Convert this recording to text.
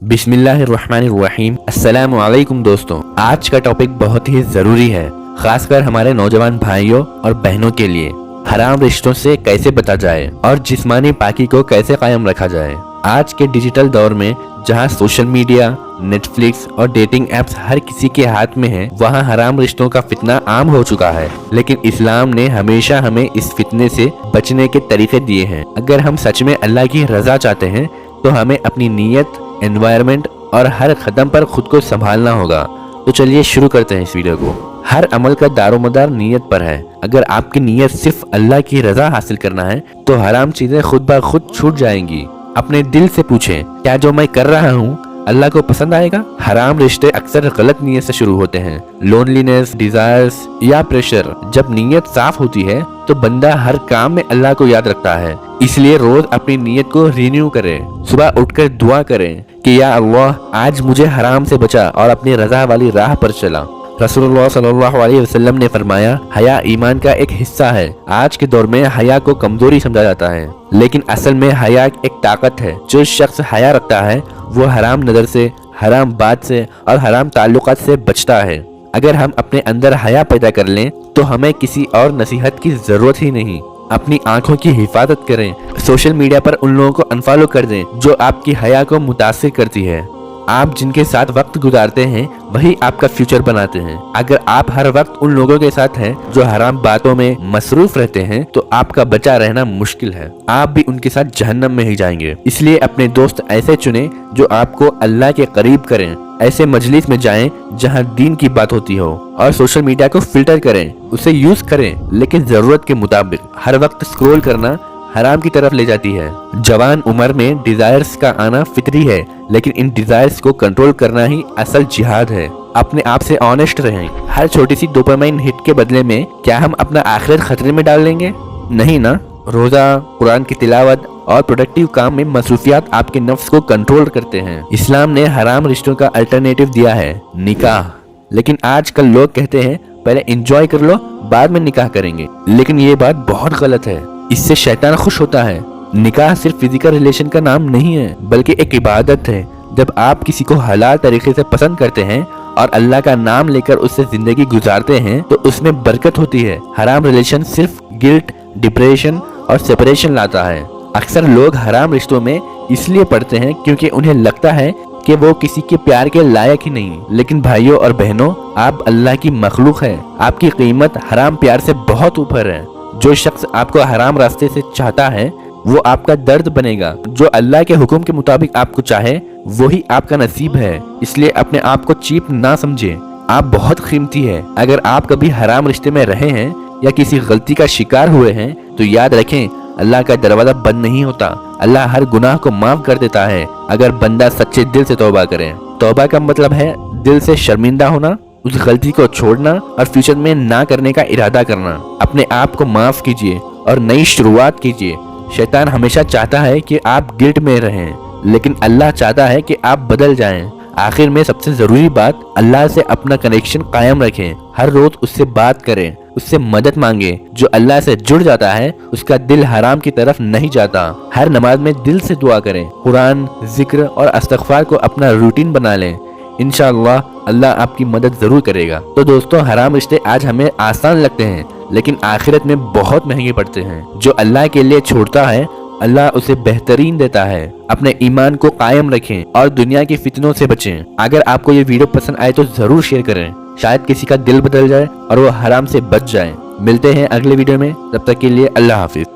बिस्मिल्लाहिर्रहमानिर्रहीम। अस्सलाम वालेकुम दोस्तों, आज का टॉपिक बहुत ही ज़रूरी है, खासकर हमारे नौजवान भाइयों और बहनों के लिए। हराम रिश्तों से कैसे बचा जाए और जिस्मानी पाकी को कैसे कायम रखा जाए। आज के डिजिटल दौर में जहां सोशल मीडिया, नेटफ्लिक्स और डेटिंग एप्स हर किसी के हाथ में है, वहां हराम रिश्तों का फितना आम हो चुका है। लेकिन इस्लाम ने हमेशा हमें इस फितने से बचने के तरीके दिए हैं। अगर हम सच में अल्लाह की रजा चाहते हैं तो हमें अपनी नीयत, एनवायरनमेंट और हर कदम पर खुद को संभालना होगा। तो चलिए शुरू करते हैं इस वीडियो को। हर अमल का दारोमदार नीयत पर है। अगर आपकी नीयत सिर्फ अल्लाह की रजा हासिल करना है तो हराम चीजें खुद ब खुद छूट जाएंगी। अपने दिल से पूछें, क्या जो मैं कर रहा हूँ अल्लाह को पसंद आएगा? हराम रिश्ते अक्सर गलत नीयत से शुरू होते हैं। लोनलीनेस, डिजायर्स या प्रेशर। जब नीयत साफ होती है तो बंदा हर काम में अल्लाह को याद रखता है। इसलिए रोज अपनी नीयत को रिन्यू करें। सुबह उठकर दुआ करें कि या अल्लाह, आज मुझे हराम से बचा और अपनी रजा वाली राह पर चला। रसूलुल्लाह सल्लल्लाहु अलैहि वसल्लम ने फरमाया, हया ईमान का एक हिस्सा है। आज के दौर में हया को कमजोरी समझा जाता है, लेकिन असल में हया एक ताकत है। जो शख्स हया रखता है वो हराम नजर से, हराम बात से और हराम ताल्लुकात से बचता है। अगर हम अपने अंदर हया पैदा कर लें तो हमें किसी और नसीहत की जरूरत ही नहीं। अपनी आंखों की हिफाजत करें। सोशल मीडिया पर उन लोगों को अनफॉलो कर दें जो आपकी हया को मुतासिर करती है। आप जिनके साथ वक्त गुजारते हैं वही आपका फ्यूचर बनाते हैं। अगर आप हर वक्त उन लोगों के साथ हैं जो हराम बातों में मसरूफ रहते हैं तो आपका बचा रहना मुश्किल है। आप भी उनके साथ जहन्नम में ही जाएंगे। इसलिए अपने दोस्त ऐसे चुनें जो आपको अल्लाह के करीब करें। ऐसे मजलिस में जाएं जहां दीन की बात होती हो। और सोशल मीडिया को फिल्टर करें, उसे यूज करें, लेकिन जरूरत के मुताबिक। हर वक्त स्क्रॉल करना हराम की तरफ ले जाती है। जवान उम्र में डिजायर्स का आना फितरी है, लेकिन इन डिजायर्स को कंट्रोल करना ही असल जिहाद है। अपने आप से ऑनेस्ट रहें। हर छोटी सी डोपामाइन हिट के बदले में क्या हम अपना आखिरत खतरे में डाल लेंगे? नहीं ना। रोजा, कुरान की तिलावत और प्रोडक्टिव काम में मसरूफियात आपके नफ्स को कंट्रोल करते हैं। इस्लाम ने हराम रिश्तों का अल्टरनेटिव दिया है, निकाह। लेकिन आजकल लोग कहते हैं पहले एंजॉय कर लो, बाद में निकाह करेंगे। लेकिन ये बात बहुत गलत है। इससे शैतान खुश होता है। निकाह सिर्फ फिजिकल रिलेशन का नाम नहीं है, बल्कि एक इबादत है। जब आप किसी को हलाल तरीके से पसंद करते हैं और अल्लाह का नाम लेकर उससे जिंदगी गुजारते हैं तो उसमें बरकत होती है। हराम रिलेशन सिर्फ गिल्ट, डिप्रेशन और सेपरेशन लाता है। अक्सर लोग हराम रिश्तों में इसलिए पड़ते हैं क्योंकि उन्हें लगता है कि वो किसी के प्यार के लायक ही नहीं। लेकिन भाइयों और बहनों, आप अल्लाह की मखलूक है। आपकी कीमत हराम प्यार से बहुत ऊपर है। जो शख्स आपको हराम रास्ते से चाहता है वो आपका दर्द बनेगा। जो अल्लाह के हुक्म के मुताबिक आपको चाहे वही आपका नसीब है। इसलिए अपने आप को चीप ना समझे। आप बहुत कीमती है। अगर आप कभी हराम रिश्ते में रहे हैं या किसी गलती का शिकार हुए हैं तो याद रखें, अल्लाह का दरवाजा बंद नहीं होता। अल्लाह हर गुनाह को माफ कर देता है अगर बंदा सच्चे दिल से तौबा करे। तौबा का मतलब है दिल से शर्मिंदा होना, उस गलती को छोड़ना और फ्यूचर में ना करने का इरादा करना। अपने आप को माफ कीजिए और नई शुरुआत कीजिए। शैतान हमेशा चाहता है कि आप गिल्ट में रहें, लेकिन अल्लाह चाहता है कि आप बदल जाएं। आखिर में सबसे जरूरी बात, अल्लाह से अपना कनेक्शन कायम रखें। हर रोज उससे बात करें, उससे मदद मांगे। जो अल्लाह से जुड़ जाता है उसका दिल हराम की तरफ नहीं जाता। हर नमाज में दिल से दुआ करें। कुरान, जिक्र और इस्तिग़फ़ार को अपना रूटीन बना लें। इंशाअल्लाह अल्लाह आपकी मदद जरूर करेगा। तो दोस्तों, हराम रिश्ते आज हमें आसान लगते हैं लेकिन आखिरत में बहुत महंगे पड़ते हैं। जो अल्लाह के लिए छोड़ता है अल्लाह उसे बेहतरीन देता है। अपने ईमान को कायम रखें और दुनिया के फितनों से बचें। अगर आपको ये वीडियो पसंद आए तो जरूर शेयर करें। शायद किसी का दिल बदल जाए और वो हराम से बच जाए। मिलते हैं अगले वीडियो में, तब तक के लिए अल्लाह हाफिज।